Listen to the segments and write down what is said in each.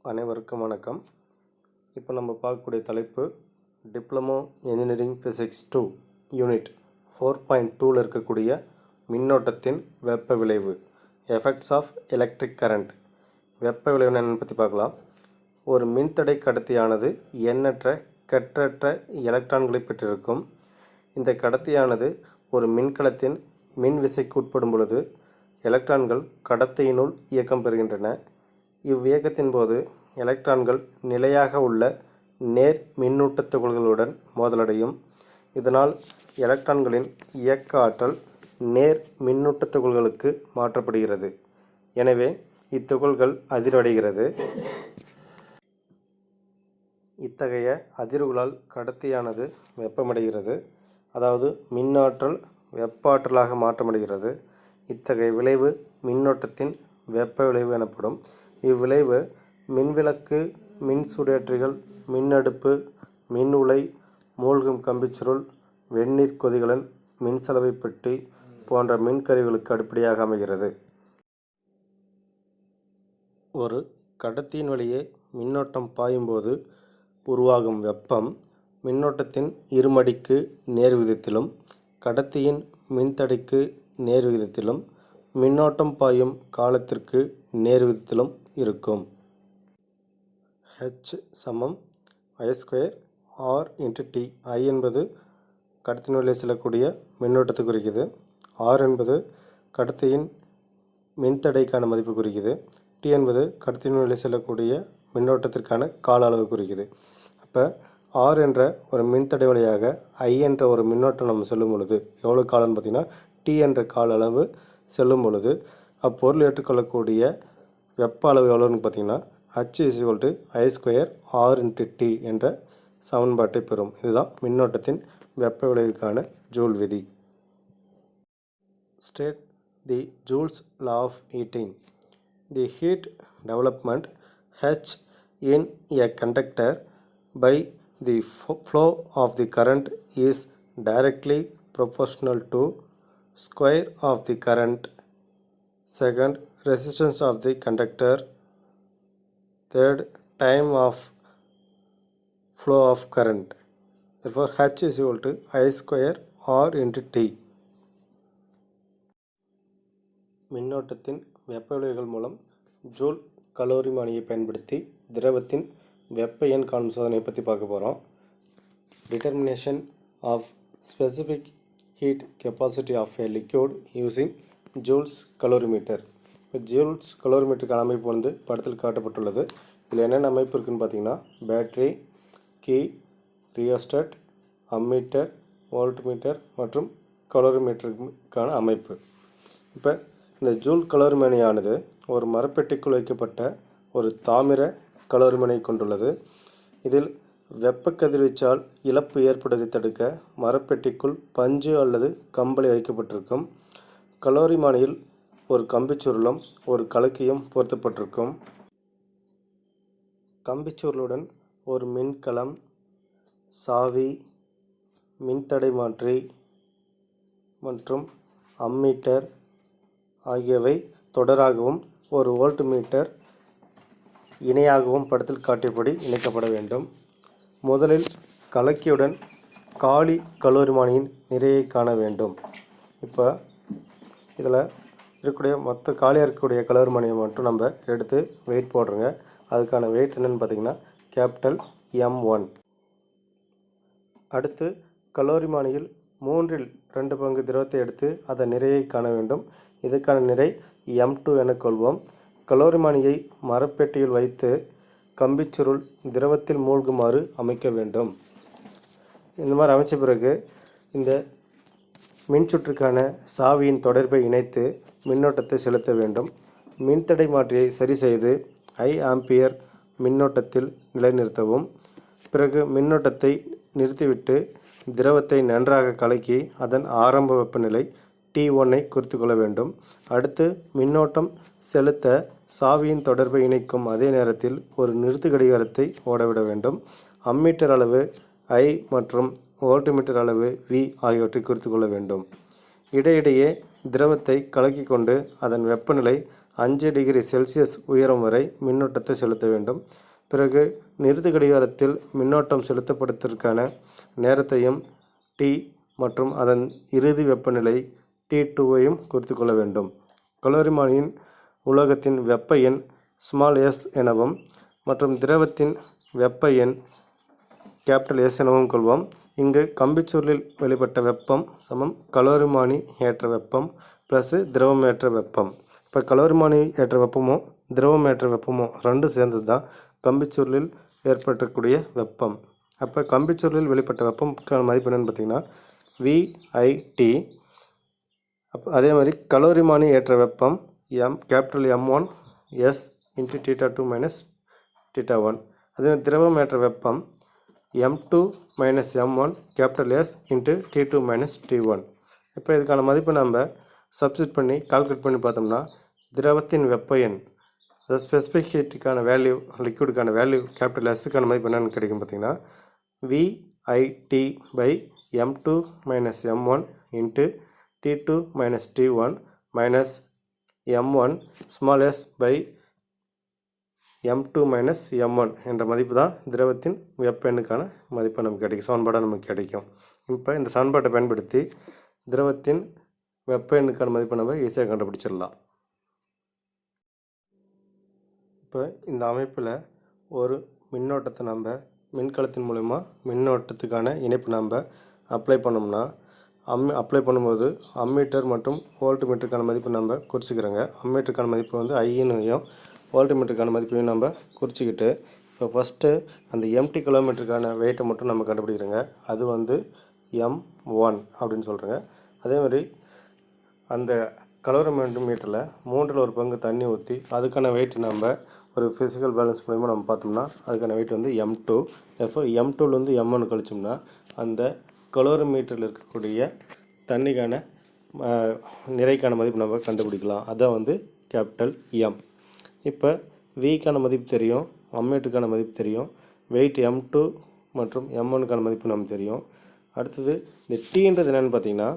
அனைவருக்கும் வணக்கம். இப்போ நம்ம பார்க்கக்கூடிய தலைப்பு டிப்ளமோ இன்ஜினியரிங் ஃபிசிக்ஸ் 2 யூனிட் 4.2ல் இருக்கக்கூடிய மின்னோட்டத்தின் வெப்ப விளைவு எஃபெக்ட்ஸ் ஆஃப் எலக்ட்ரிக் கரண்ட். வெப்ப விளைவு என்னன்னு பற்றி பார்க்கலாம். ஒரு மின்தடை கடத்தியானது எண்ணற்ற கற்றற்ற எலக்ட்ரான்களை பெற்றிருக்கும். இந்த கடத்தியானது ஒரு மின்கலத்தின் மின் விசைக்கு உட்படும் பொழுது எலக்ட்ரான்கள் கடத்தியினுள் இயக்கம் பெறுகின்றன. இவ்வியக்கத்தின் போது எலக்ட்ரான்கள் நிலையாக உள்ள நேர் மின்னூட்ட துகள்களுடன் மோதலடையும். இதனால் எலக்ட்ரான்களின் இயக்க ஆற்றல் நேர் மின்னூட்ட துகள்களுக்கு மாற்றப்படுகிறது. எனவே இத்துகள்கள் அதிர்வடைகிறது. இத்தகைய அதிர்வுகளால் கடத்தியானது வெப்பமடைகிறது. அதாவது மின்னாற்றல் வெப்பாற்றலாக மாற்றமடைகிறது. இத்தகைய விளைவு மின்னோட்டத்தின் வெப்ப விளைவு எனப்படும். இவ்விளைவு மின்விளக்கு, மின் சுடேற்றிகள், மின்னடுப்பு, மின் உலை, மூழ்கும் கம்பிச்சுருள், வெந்நீர் கொதிகலன், மின்சலவை பெட்டி போன்ற மின்கருவிகளுக்கு அடிப்படையாக அமைகிறது. ஒரு கடத்தியின் வழியே மின்னோட்டம் பாயும்போது உருவாகும் வெப்பம் மின்னோட்டத்தின் இருமடிக்கு நேர்விகிதத்திலும் கடத்தியின் மின்தடைக்கு நேர்விகிதத்திலும் மின்னோட்டம் பாயும் காலத்திற்கு நேர்விகிதத்திலும் இருக்கும். H சமம் I² R × T. I என்பது கடத்தியின் வழியே செல்லக்கூடிய மின்னோட்டத்தை குறிக்குது. R என்பது கடத்தியின் மின்தடைக்கான மதிப்பு குறிக்குது. T என்பது கடத்தியின் வழியே செல்லக்கூடிய மின்னோட்டத்திற்கான கால அளவு குறிக்குது. அப்போ R என்ற ஒரு மின்தடை வழியாக I என்ற ஒரு மின்னோட்டம் நம்ம செல்லும் பொழுது எவ்வளோ காலம்னு பார்த்திங்கன்னா T என்ற கால அளவு செல்லும் பொழுது அப்பொருள் ஏற்றுக்கொள்ளக்கூடிய வெப்ப அளவு எவ்வளோன்னு பார்த்திங்கன்னா H = I² R × T என்ற சமன்பாட்டை பெறும். இதுதான் மின்னோட்டத்தின் வெப்ப விளைவுக்கான ஜூல் விதி. State the Joule's law of heating. The heat development H in a conductor by the flow of the current is directly proportional to square of the current, second resistance of the conductor, third time of flow of current. Therefore H is equal to I² R × T. மின்னோட்டத்தின் வெப்ப விளைவுகள் மூலம் joule கலோரிமானியை பயன்படுத்தி திரவத்தின் வெப்ப எண் காணும் சோதனையை பற்றி பார்க்க போகிறோம். Determination of specific heat capacity of a liquid using Joule's calorimeter. இப்போ ஜூல்ஸ் கலோரிமீட்டருக்கான அமைப்பு வந்து படத்தில் காட்டப்பட்டுள்ளது. இதில் என்னென்ன அமைப்பு இருக்குதுன்னு பார்த்தீங்கன்னா battery, key, rheostat, ammeter, voltmeter மற்றும் கலோரிமீட்டருக்கான அமைப்பு. இப்போ இந்த ஜூல் கலோரிமணியானது ஒரு மரப்பெட்டிக்குள் வைக்கப்பட்ட ஒரு தாமிர கலோரிமனை கொண்டுள்ளது. இதில் வெப்ப கதிர்வீச்சால் இழப்பு ஏற்படுவதை தடுக்க மரப்பெட்டிக்குள் பஞ்சு அல்லது கம்பளி வைக்கப்பட்டிருக்கும். கலோரிமானியில் ஒரு கம்பிச்சுருளும் ஒரு கலக்கியும் பொருத்தப்பட்டிருக்கும். கம்பிச்சுருளுடன் ஒரு மின்கலம், சாவி, மின்தடை மாற்றி மற்றும் அம்மீட்டர் ஆகியவை தொடராகவும் ஒரு வோல்ட்மீட்டர் இணையாகவும் படத்தில் காட்டியபடி இணைக்கப்பட வேண்டும். முதலில் கலக்கியுடன் காலி கலோரிமானியின் நிறையை காண வேண்டும். இப்போ இதில் இருக்கக்கூடிய மொத்த காலியாக இருக்கக்கூடிய கலோரிமானியை மட்டும் நம்ம எடுத்து வெயிட் போடுறோங்க. அதுக்கான வெயிட் என்னென்னு பார்த்திங்கன்னா கேபிட்டல் M1. அடுத்து கலோரிமானியில் 3/2 பங்கு திரவத்தை எடுத்து அதன் நிறையை காண வேண்டும். இதுக்கான நிறை M2 என கொள்வோம். கலோரிமானியை மரப்பெட்டியில் வைத்து கம்பிச்சுருள் திரவத்தில் மூழ்குமாறு அமைக்க வேண்டும். இந்த மாதிரி அமைச்ச பிறகு இந்த மின்சுற்றுக்கான சாவியின் தொடர்பை இணைத்து மின்னோட்டத்தை செலுத்த வேண்டும். மின்தடை மாற்றியை சரி செய்து I ஆம்பியர் மின்னோட்டத்தில் நிலைநிறுத்தவும். பிறகு மின்னோட்டத்தை நிறுத்திவிட்டு திரவத்தை நன்றாக கலக்கி அதன் ஆரம்ப வெப்பநிலை T1ஐ குறித்து கொள்ள வேண்டும். அடுத்து மின்னோட்டம் செலுத்த சாவியின் தொடர்பை இணைக்கும் அதே நேரத்தில் ஒரு நிறுத்து கடிகாரத்தை ஓடவிட வேண்டும். அம்மீட்டர் அளவு I மற்றும் வோல்ட்மீட்டர் அளவு V ஆகியவற்றை குறித்து கொள்ள வேண்டும். இடையிடையே திரவத்தை கலக்கி கொண்டு அதன் வெப்பநிலை 5 டிகிரி செல்சியஸ் உயரம் வரை மின்னோட்டத்தை செலுத்த வேண்டும். பிறகு நிறுத்து கடிகாரத்தில் மின்னோட்டம் செலுத்தப்படுவதற்கான நேரத்தையும் T மற்றும் அதன் இறுதி வெப்பநிலை T2வையும் குறித்து கொள்ள வேண்டும். கலோரிமானியின் உலோகத்தின் வெப்ப எண் s எனவும் மற்றும் திரவத்தின் வெப்ப எண் S எனவும் கொள்வோம். இங்கு கம்பிச்சுருளில் வெளிப்பட்ட வெப்பம் சமம் கலோரிமானி ஏற்ற வெப்பம் ப்ளஸ் திரவம் ஏற்ற வெப்பம். இப்போ கலோரிமானி ஏற்ற வெப்பமோ திரவம் ஏற்ற வெப்பமோ ரெண்டும் சேர்ந்தது தான் கம்பிச்சுருளில் ஏற்பட்டக்கூடிய வெப்பம். அப்போ கம்பிச்சுருளில் வெளிப்பட்ட வெப்பம்க்கான மதிப்பு என்னென்னு பார்த்தீங்கன்னா VIT. அப்போ அதே மாதிரி கலோரிமானி ஏற்ற வெப்பம் M1 S × θ2 - θ1. அதே திரவம் ஏற்ற வெப்பம் M2 - M1 S × T2 - T1. இப்போ இதுக்கான மதிப்பை நம்ம சப்ஸ்டிட் பண்ணி கால்குலேட் பண்ணி பார்த்தோம்னா திரவத்தின் வெப்ப எண் அதாவது ஸ்பெசிஃபிக் ஹீட்டுக்கான வேல்யூ லிக்விடுக்கான வேல்யூ Sக்கான மதிப்பு என்னென்னு கிடைக்கும் பார்த்தீங்கன்னா VIT/M2 - M1 × T2 - T1 M1 s/M2 - M1 என்ற மதிப்பு தான் திரவத்தின் வெப்ப எண்ணுக்கான மதிப்பு நமக்கு கிடைக்கும், சமன்பாடாக நமக்கு கிடைக்கும். இப்போ இந்த சமன்பாட்டை பயன்படுத்தி திரவத்தின் வெப்ப எண்ணுக்கான மதிப்பை நம்ம ஈஸியாக கண்டுபிடிச்சிடலாம். இப்போ இந்த அமைப்பில் ஒரு மின்னோட்டத்தை நம்ம மின்கலத்தின் மூலமா மின்னோட்டத்துக்கான இணைப்பு நம்ம அப்ளை பண்ணோம்னா அப்ளை பண்ணும்போது அம்மீட்டர் மற்றும் வோல்ட்மீட்டருக்கான மதிப்பு நம்ம குறிச்சிக்கிறோங்க. அம்மீட்டருக்கான மதிப்பு வந்து ஐன்னையும் வோல்ட்மீட்டருக்கான மதிப்பையும் நம்ம குறிச்சிக்கிட்டு இப்போ ஃபஸ்ட்டு அந்த எம்டி கிலோமீட்டருக்கான வெயிட்டை மட்டும் நம்ம கண்டுபிடிக்கிறோங்க. அது வந்து M1 அப்படின்னு சொல்கிறோங்க. அதே மாதிரி அந்த கலோரிமீட்டரில் 1/3 தண்ணி ஊற்றி அதுக்கான வெயிட் நம்ம ஒரு ஃபிசிக்கல் பேலன்ஸ் மூலமா நம்ம பார்த்தோம்னா அதுக்கான வெயிட் வந்து M2. இப்போ M2லேருந்து M1 கழிச்சோம்னா அந்த கலோரிமீட்டரில் இருக்கக்கூடிய தண்ணிக்கான நிறைக்கான மதிப்பு நம்ம கண்டுபிடிக்கலாம். அதான் வந்து M. இப்போ Vக்கான மதிப்பு தெரியும், அம்மீட்டருக்கான மதிப்பு தெரியும், வெயிட் M2 மற்றும் M1க்கான மதிப்பு நமக்கு தெரியும். அடுத்தது இந்த Tன்றது என்னென்னு பார்த்தீங்கன்னா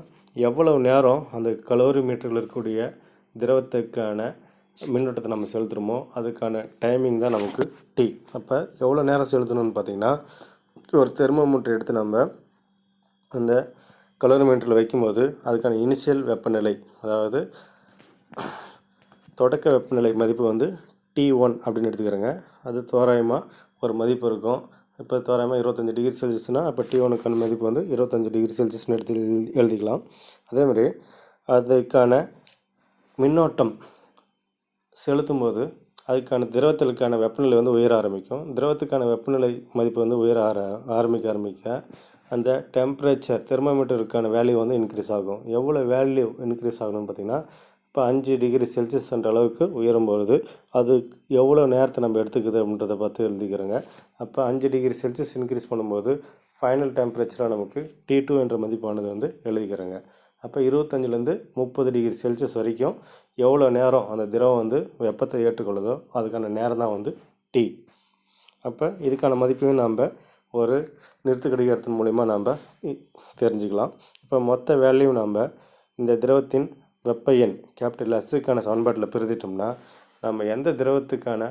எவ்வளவு நேரம் அந்த கலோரிமீட்டரில் இருக்கக்கூடிய திரவத்துக்கான மின்னோட்டத்தை நம்ம செலுத்துகிறோமோ அதுக்கான டைமிங் தான் நமக்கு T. அப்போ எவ்வளோ நேரம் செலுத்தணும்னு பார்த்தீங்கன்னா ஒரு தெர்மோமீட்டர் எடுத்து நம்ம அந்த கலோரிமீட்டரில் வைக்கும்போது அதுக்கான இனிஷியல் வெப்பநிலை அதாவது தொடக்க வெப்பநிலை மதிப்பு வந்து T1 அப்படின்னு எடுத்துக்கிறேங்க. அது தோராயமாக ஒரு மதிப்பு இருக்கும். இப்போ தோராயமாக 25 டிகிரி செல்சியஸ்னால் அப்போ T1க்கான மதிப்பு வந்து 25 டிகிரி செல்சியஸ்னு எடுத்து எழுதிக்கலாம். அதேமாதிரி அதுக்கான மின்னோட்டம் செலுத்தும்போது அதுக்கான திரவத்திற்கான வெப்பநிலை வந்து உயர ஆரம்பிக்கும். திரவத்துக்கான வெப்பநிலை மதிப்பு வந்து உயர ஆரம்பிக்க அந்த டெம்பரேச்சர் தெர்மோமீட்டருக்கான வேல்யூ வந்து இன்க்ரீஸ் ஆகும். எவ்வளோ வேல்யூ இன்க்ரீஸ் ஆகணும்னு பார்த்திங்கன்னா இப்போ 5 டிகிரி செல்சியஸ் என்ற அளவுக்கு உயரும்பொழுது அது எவ்வளோ நேரத்தை நம்ம எடுத்துக்குது அப்படின்றத பார்த்து எழுதிக்கிறோங்க. அப்போ 5 டிகிரி செல்சியஸ் இன்க்ரீஸ் பண்ணும்போது ஃபைனல் டெம்பரேச்சராக நமக்கு T2 என்ற மதிப்பானது வந்து எழுதிக்கிறோங்க. அப்போ 25லேருந்து 30 டிகிரி செல்சியஸ் வரைக்கும் எவ்வளோ நேரம் அந்த திரவம் வந்து வெப்பத்தை ஏற்றுக்கொள்ளுதோ அதுக்கான நேரம் தான் வந்து T. அப்போ இதுக்கான மதிப்பையும் நம்ம ஒரு நிறுத்து கடிகாரத்தின் மூலிமா நம்ம தெரிஞ்சுக்கலாம். இப்போ மொத்த வேல்யூ நம்ம இந்த திரவத்தின் வெப்ப எண் Sக்கான சமன்பாட்டில் பிரித்திட்டோம்னா நம்ம எந்த திரவத்துக்கான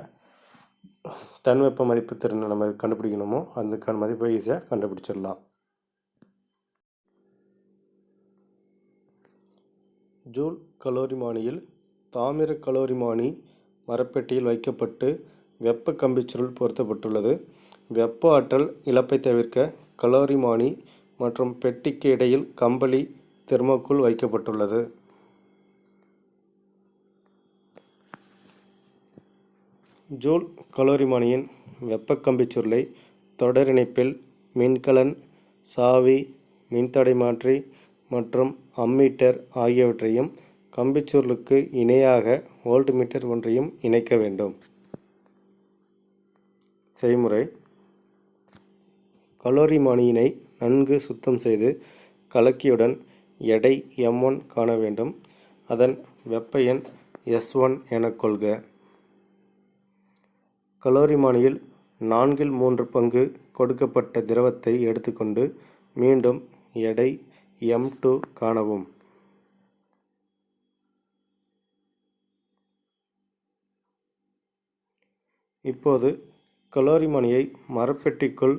தன்வெப்ப மதிப்பு திறனை நம்ம கண்டுபிடிக்கணுமோ அதுக்கான மதிப்பை ஈஸியாக கண்டுபிடிச்சிடலாம். ஜூல் கலோரிமானியில் தாமிர கலோரிமானி மரப்பெட்டியில் வைக்கப்பட்டு வெப்ப கம்பிச்சுருள் பொருத்தப்பட்டுள்ளது. வெப்ப ஆற்றல் இழப்பை தவிர்க்க கலோரிமானி மற்றும் பெட்டிக்கு இடையில் கம்பளி தெர்மோகோல் வைக்கப்பட்டுள்ளது. ஜூல் கலோரிமானியின் வெப்ப கம்பிச்சுருளை தொடர் இணைப்பில் மின்கலன், சாவி, மின்தடை மாற்றி மற்றும் அம்மீட்டர் ஆகியவற்றையும் கம்பிச்சுருளுக்கு இணையாக வோல்ட்மீட்டர் ஒன்றையும் இணைக்க வேண்டும். செய்முறை: கலோரிமானியினை நன்கு சுத்தம் செய்து கலக்கியுடன் எடை M1 காண வேண்டும். அதன் வெப்ப எண் S1 எனக் கொள்க. கலோரிமானியில் 4/3 கொடுக்கப்பட்ட திரவத்தை எடுத்துக்கொண்டு மீண்டும் எடை M2 காணவும். இப்போது கலோரிமானியை மரப்பெட்டிக்குள்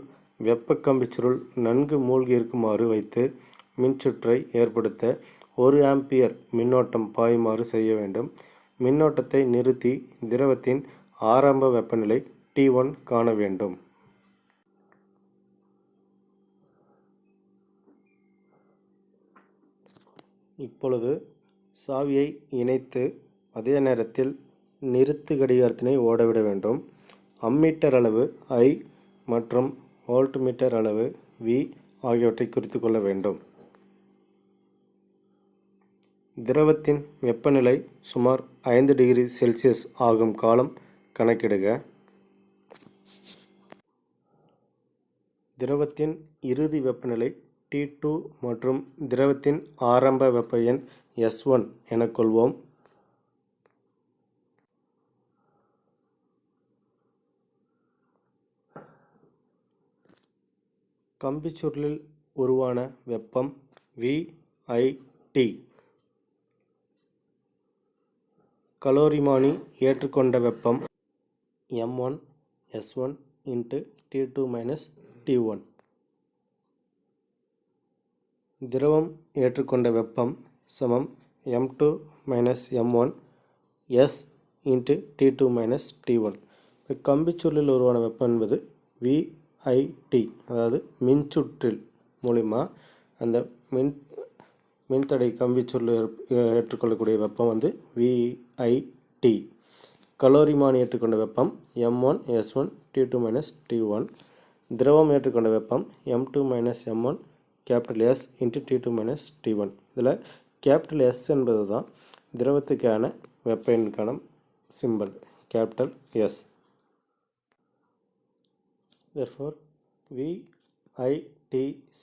வெப்ப கம்பிச்சுருள் நன்கு மூழ்கி இருக்குமாறு வைத்து மின்சுற்றை ஏற்படுத்த 1 ஆம்பியர் மின்னோட்டம் பாயுமாறு செய்ய வேண்டும். மின்னோட்டத்தை நிறுத்தி திரவத்தின் ஆரம்ப வெப்பநிலை T1 காண வேண்டும். இப்பொழுது சாவியை இணைத்து அதே நேரத்தில் நிறுத்து கடிகாரத்தினை ஓடவிட வேண்டும். அம்மீட்டர் அளவு I மற்றும் வோல்ட்மீட்டர் அளவு V ஆகியவற்றை குறித்து கொள்ள வேண்டும். திரவத்தின் வெப்பநிலை சுமார் 5 டிகிரி செல்சியஸ் ஆகும் காலம் கணக்கிடுக. திரவத்தின் இறுதி வெப்பநிலை T2 மற்றும் திரவத்தின் ஆரம்ப வெப்ப எண் S1 என கொள்வோம். கம்பிச்சுருளில் உருவான வெப்பம் VIT. கலோரிமானி ஏற்றுக்கொண்ட வெப்பம் M1 S1 × T2 - T1. திரவம் ஏற்றுக்கொண்ட வெப்பம் சமம் M2 - M1 S × T2 - T1. கம்பிச்சுருளில் உருவான வெப்பம் என்பது VIT, அதாவது மின்சுற்றில் மூலிமா அந்த மின்தடை கம்பிச்சுருள் ஏற்றுக்கொள்ளக்கூடிய வெப்பம் வந்து VIT. கலோரிமானி ஏற்றுக்கொண்ட வெப்பம் M1 S1 T2 - T1. திரவம் ஏற்றுக்கொண்ட வெப்பம் M2 - M1 S × T2 - T1. இதில் S என்பது தான் திரவத்துக்கான வெப்ப எண்ணுக்கான சிம்பல் S. Therefore, VIT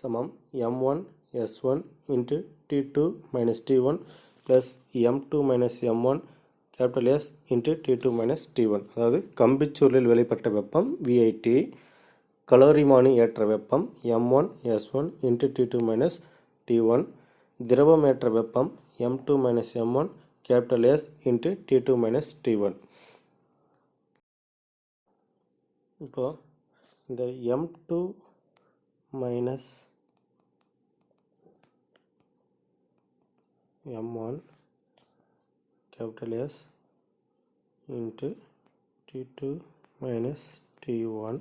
சமம் M1 S1 × T2 - T1 plus M2 - M1 S × T2 - T1. அதாவது கம்பிச்சுருளில் வெளிப்பட்ட வெப்பம் VIT, கலோரிமானி ஏற்ற வெப்பம் M1 S1 × T2 - T1, திரவம் ஏற்ற வெப்பம் M2 - M1 S × T2 - T1. இப்போ இந்த M2 - M1 S × T2 - T1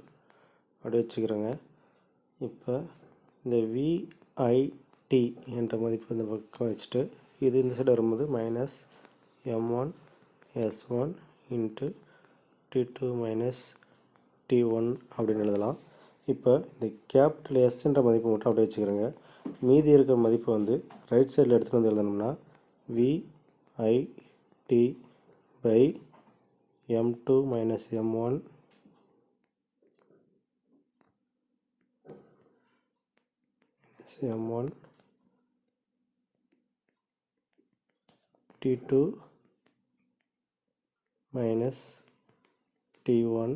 அப்படி வச்சுக்கிறோங்க. இப்போ இந்த VIT என்ற மதிப்பு இந்த பக்கம் வச்சுட்டு இது இந்த சைடு வரும்போது -M1 S1 × T2 - T1 அப்படின்னு எழுதலாம். இப்போ இந்த S என்ற மதிப்பு மட்டும் அப்படியே வச்சுக்கிறோங்க. மீதி இருக்கிற மதிப்பு வந்து ரைட் சைடில் எடுத்துகிட்டு வந்து எழுதணும்னா VIT by M2 - M1 M1 T2 - T1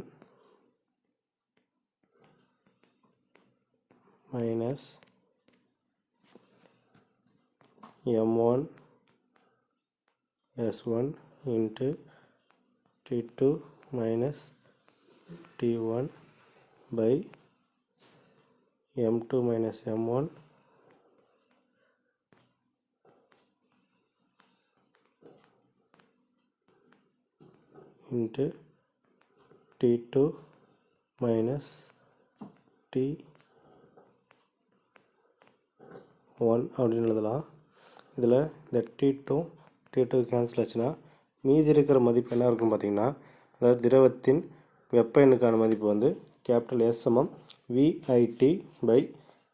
minus M1 S1 × T2 - T1 by M2 - M1 × T2 - T1 அப்படின்னு எழுதலாம். இதில் இந்த T2 கேன்சல் ஆச்சுன்னா மீதி இருக்கிற மதிப்பு என்ன இருக்கும் பார்த்தீங்கன்னா, அதாவது திரவத்தின் வெப்ப எண்ணுக்கான மதிப்பு வந்து S சமம் VIT by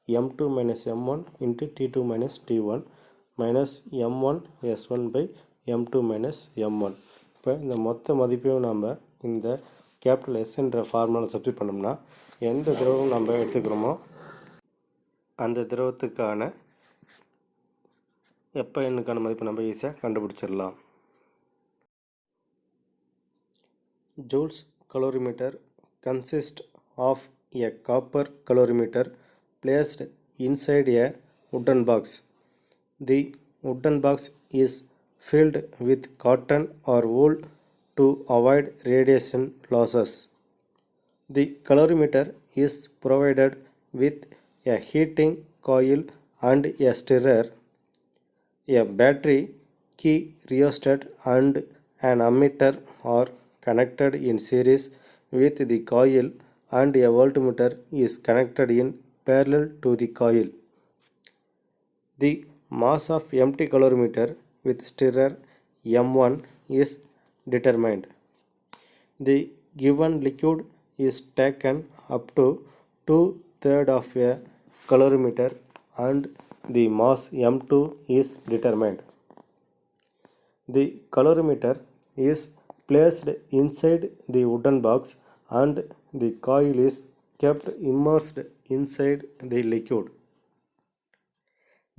M2 - M1 × T2 - T1 minus M1 S1 by M2 - M1. இப்போ இந்த மொத்த மதிப்பையும் நாம் இந்த S என்ற ஃபார்முலாவில் சப்ஸ்டிட் பண்ணோம்னா எந்த திரவம் நம்ம எடுத்துக்கிறோமோ அந்த திரவத்துக்கான வெப்ப எண்ணுக்கான மதிப்பை நம்ம ஈஸியாக கண்டுபிடிச்சிடலாம். Joule's calorimeter consists of a copper calorimeter placed inside a wooden box. The wooden box is filled with cotton or wool to avoid radiation losses. The calorimeter is provided with a heating coil and a stirrer. A battery, key rheostat and an ammeter are connected in series with the coil, and a voltmeter is connected in parallel to the coil. The mass of empty calorimeter with stirrer M1 is determined. The given liquid is taken up to 2/3 of a calorimeter and the mass M2 is determined. The calorimeter is placed inside the wooden box and the coil is kept immersed inside the liquid.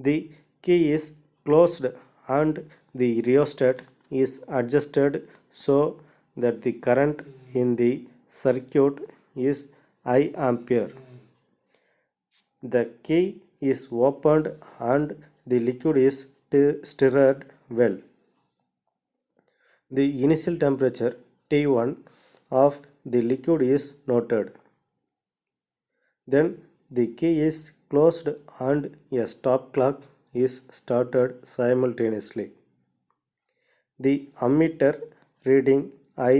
The key is closed and the rheostat is adjusted so that the current in the circuit is I ampere. The key is opened and the liquid is stirred well. The initial temperature T1 of the liquid is noted. Then the key is closed and a stop clock is started simultaneously. The ammeter reading I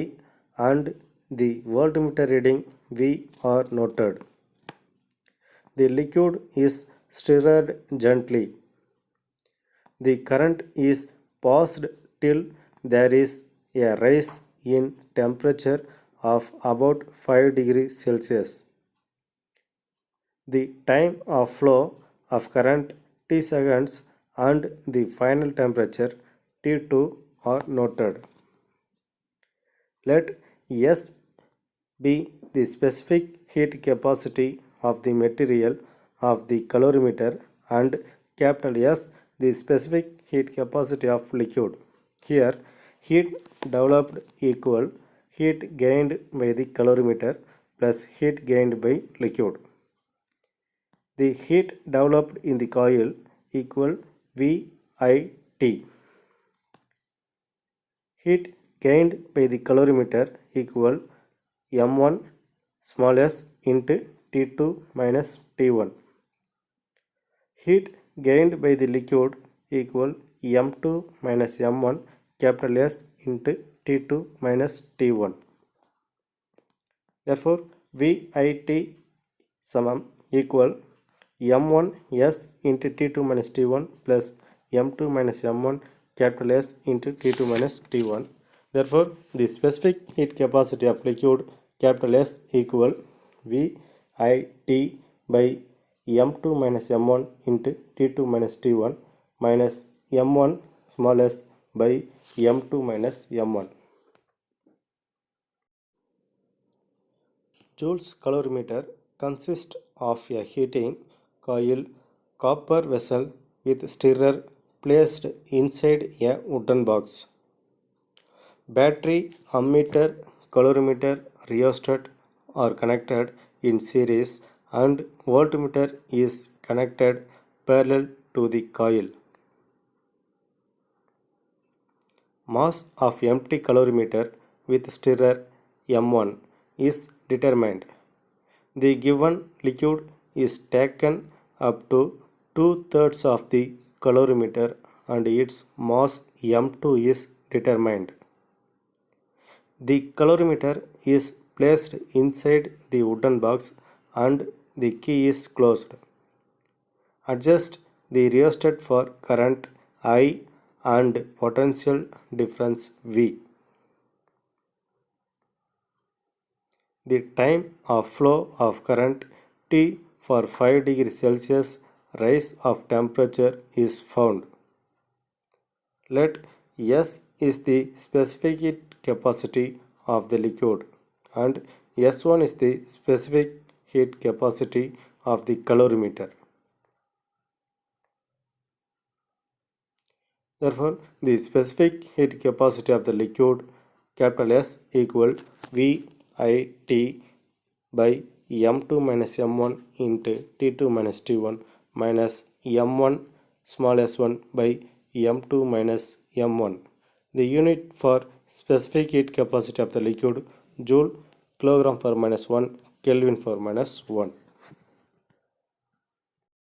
and the voltmeter reading V are noted. The liquid is stirred gently. The current is passed till there is a rise in temperature of about 5 degrees Celsius. The time of flow of current T seconds and the final temperature T2 are noted. Let S be the specific heat capacity of the material of the calorimeter and capital S the specific heat capacity of liquid. Here heat developed equal heat gained by the calorimeter plus heat gained by liquid. The heat developed in the coil equal VIT. Heat gained by the calorimeter equal M1 small s into T2 minus T1. Heat gained by the liquid equal M2 minus M1 capital S into T2 minus T1. Therefore, VIT summum equal M1 S into T2 minus T1 plus M2 minus M1 capital S into T2 minus T1. Therefore, the specific heat capacity of liquid capital S equal VIT by M2 minus M1 into T2 minus T1 minus M1 small s by M2 minus M1. Joule's calorimeter consists of a heating coil copper vessel with stirrer placed inside a wooden box. Battery, ammeter, calorimeter, rheostat are connected in series and voltmeter is connected parallel to the coil. Mass of empty calorimeter with stirrer M1 is determined. The given liquid is taken up to 2/3 of the calorimeter and its mass M2 is determined. The calorimeter is placed inside the wooden box and the key is closed. Adjust the rheostat for current I and potential difference V. The time of flow of current T for 5 degrees Celsius rise of temperature is found. Let S is the specific heat capacity of the liquid and S1 is the specific heat capacity of the calorimeter. Therefore, the specific heat capacity of the liquid capital S equal VIT by M2 minus M1 into T2 minus T1 minus M1 small s1 by M2 minus M1. The unit for specific heat capacity of the liquid Joule kilogram for -1, Kelvin for -1.